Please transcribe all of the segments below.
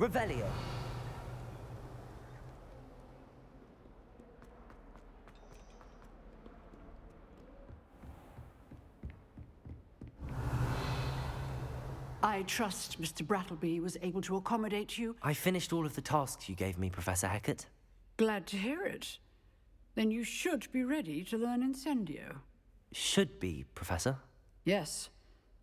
Revelio. I trust Mr. Brattleby was able to accommodate you. I finished all of the tasks you gave me, Professor Hecat. Glad to hear it. Then you should be ready to learn Incendio. Should be, Professor. Yes.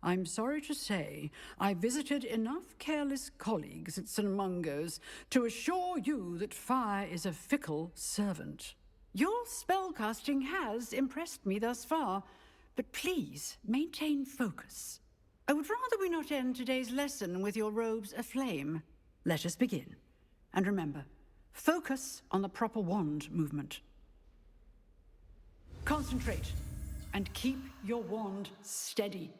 I'm sorry to say, I visited enough careless colleagues at St. Mungo's to assure you that fire is a fickle servant. Your spellcasting has impressed me thus far, but please maintain focus. I would rather we not end today's lesson with your robes aflame. Let us begin. And remember, focus on the proper wand movement. Concentrate, and keep your wand steady.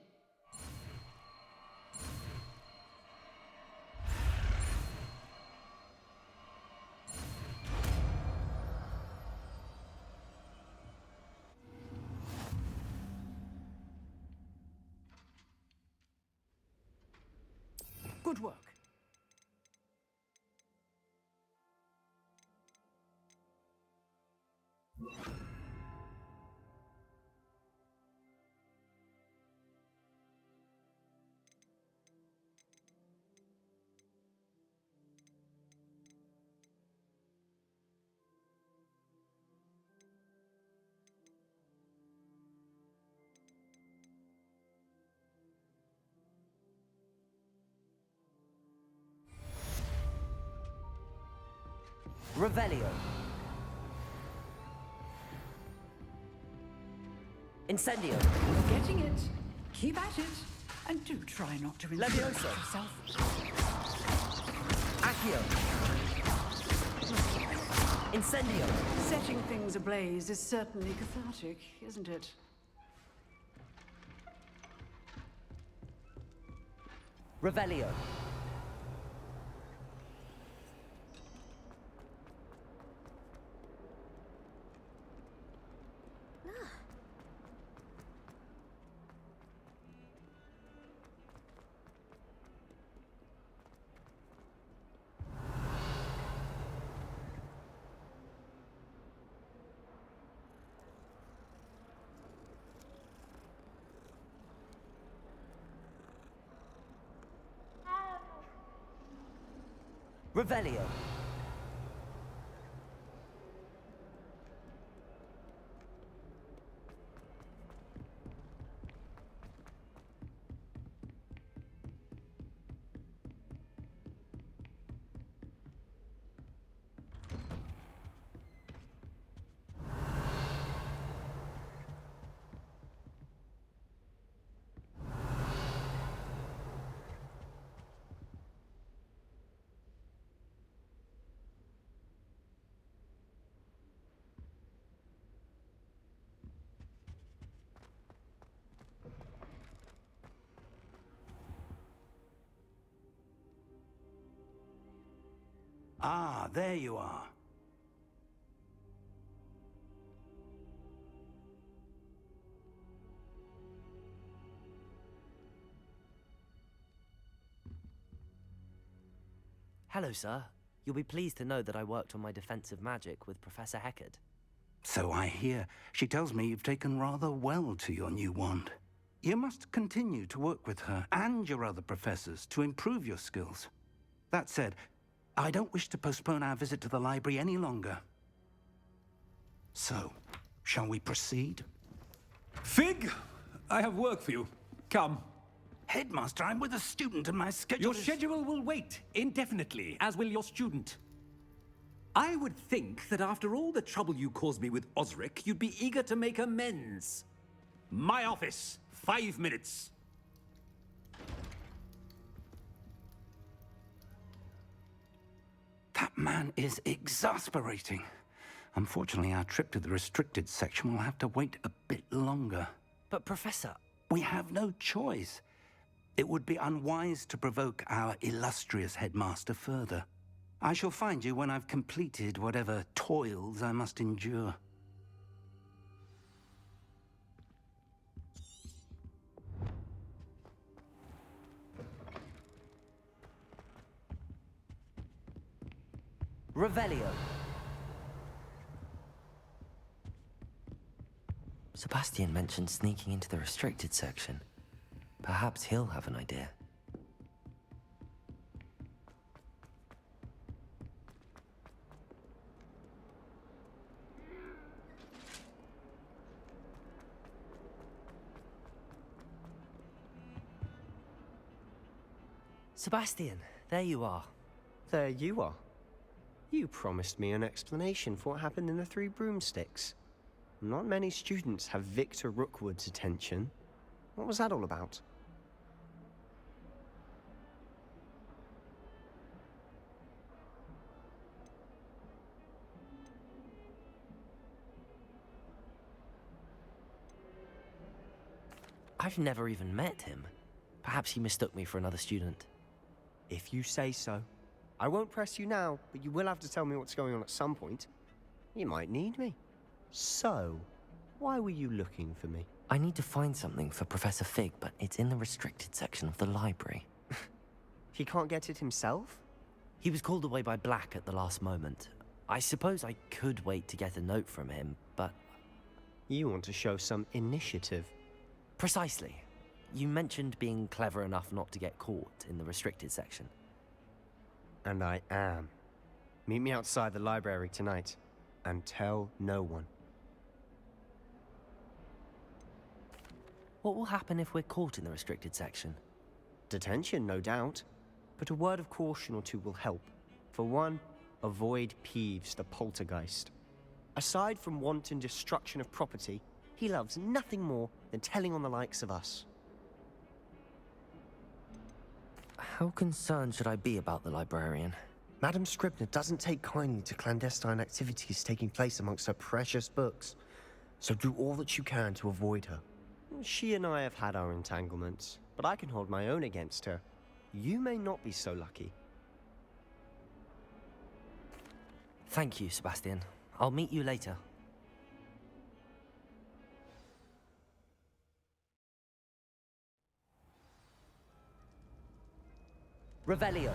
Good work. Revelio. Incendio. You're getting it. Keep at it. And do try not to insult Levioso. yourself. Accio. Incendio. Setting things ablaze is certainly cathartic, isn't it? Revelio. Revelio. Ah, there you are. Hello, sir. You'll be pleased to know that I worked on my defensive magic with Professor Hecat. So I hear. She tells me you've taken rather well to your new wand. You must continue to work with her and your other professors to improve your skills. That said, I don't wish to postpone our visit to the library any longer. So, shall we proceed? Fig, I have work for you. Come. Headmaster, I'm with a student and my schedule Your is... schedule will wait indefinitely, as will your student. I would think that after all the trouble you caused me with Osric, you'd be eager to make amends. My office, 5 minutes. That man is exasperating. Unfortunately, our trip to the restricted section will have to wait a bit longer. But, Professor... We have no choice. It would be unwise to provoke our illustrious headmaster further. I shall find you when I've completed whatever toils I must endure. Revelio. Sebastian mentioned sneaking into the restricted section. Perhaps he'll have an idea. Sebastian, there you are. There you are. You promised me an explanation for what happened in the Three Broomsticks. Not many students have Victor Rookwood's attention. What was that all about? I've never even met him. Perhaps he mistook me for another student. If you say so. I won't press you now, but you will have to tell me what's going on at some point. You might need me. So, why were you looking for me? I need to find something for Professor Fig, but it's in the restricted section of the library. He can't get it himself? He was called away by Black at the last moment. I suppose I could wait to get a note from him, but... You want to show some initiative. Precisely. You mentioned being clever enough not to get caught in the restricted section. And I am. Meet me outside the library tonight, and tell no one. What will happen if we're caught in the restricted section? Detention, no doubt. But a word of caution or two will help. For one, avoid Peeves the poltergeist. Aside from wanton destruction of property, he loves nothing more than telling on the likes of us. How concerned should I be about the librarian? Madame Scribner doesn't take kindly to clandestine activities taking place amongst her precious books, so do all that you can to avoid her. She and I have had our entanglements, but I can hold my own against her. You may not be so lucky. Thank you, Sebastian. I'll meet you later. Revelio.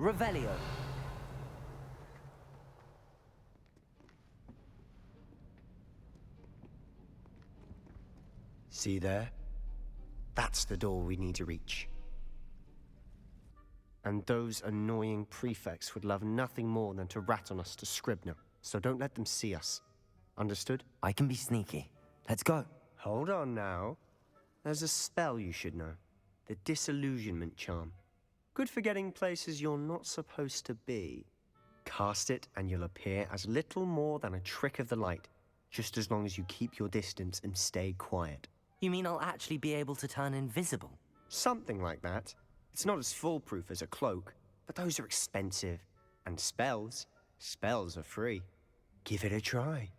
Revelio. See there? That's the door we need to reach. And those annoying prefects would love nothing more than to rat on us to Scribner, so don't let them see us. Understood? I can be sneaky. Let's go. Hold on now. There's a spell you should know. The Disillusionment Charm. Good for getting places you're not supposed to be. Cast it and you'll appear as little more than a trick of the light, just as long as you keep your distance and stay quiet. You mean I'll actually be able to turn invisible? Something like that. It's not as foolproof as a cloak, but those are expensive. And spells are free. Give it a try.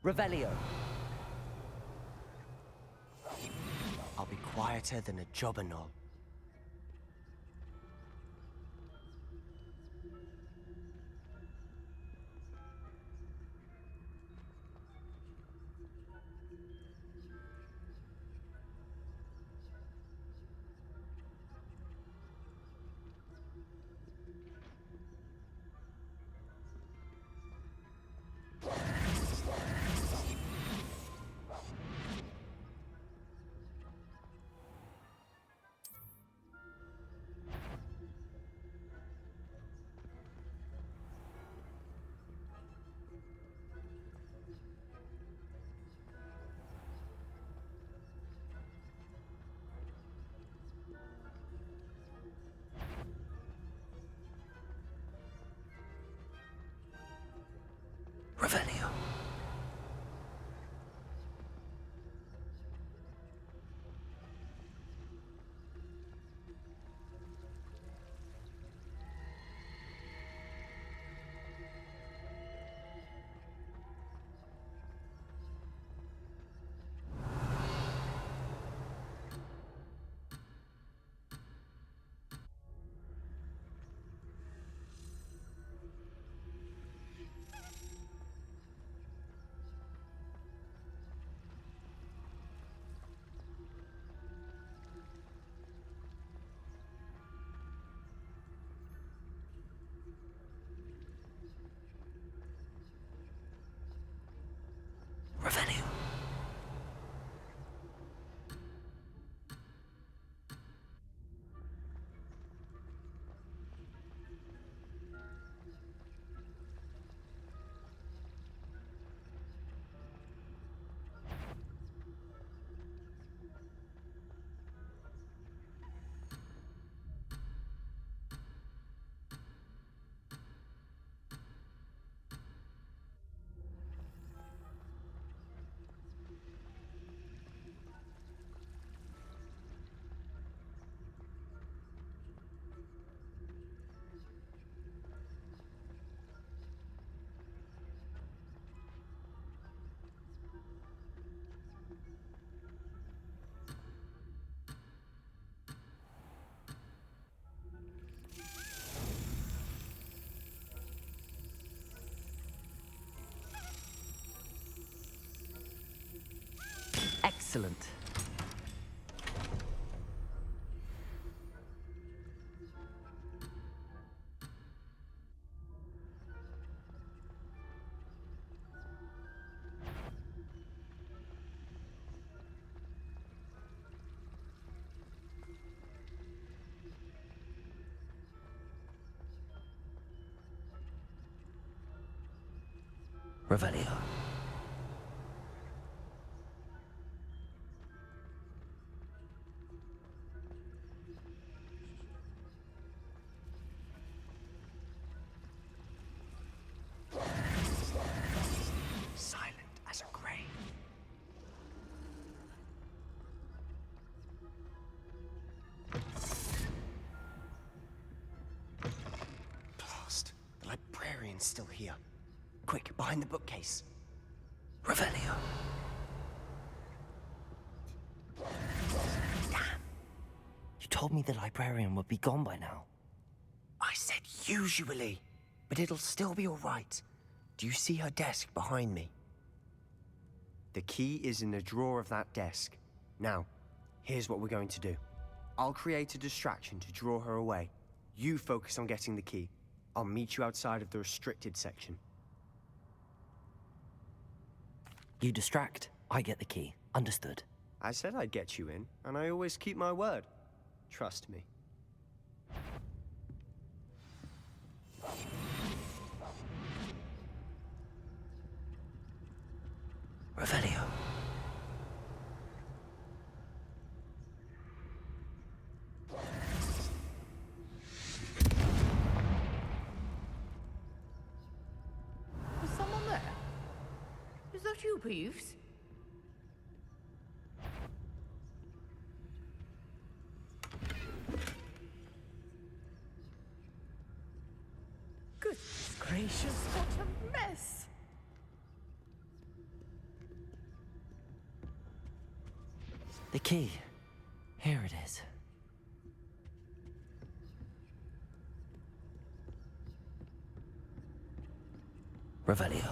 Revelio. I'll be quieter than a jobberknoll. Excellent. Revelio. Silent as a grave. Blast. The librarian's still here. Quick, behind the bookcase. Revelio. Damn. You told me the librarian would be gone by now. I said usually, but it'll still be all right. Do you see her desk behind me? The key is in the drawer of that desk. Now, here's what we're going to do. I'll create a distraction to draw her away. You focus on getting the key. I'll meet you outside of the restricted section. You distract, I get the key. Understood. I said I'd get you in, and I always keep my word. Trust me. Revelio. Is someone there? Is that you, Peeves? Goodness gracious, what a mess! The key. Here it is. Revelio.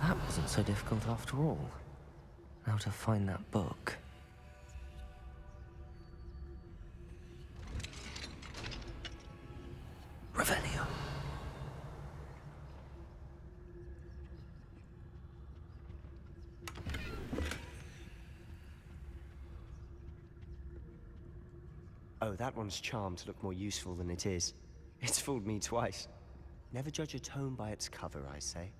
That wasn't so difficult after all. Now to find that book. Revelio. Oh, that one's charmed to look more useful than it is. It's fooled me twice. Never judge a tome by its cover, I say.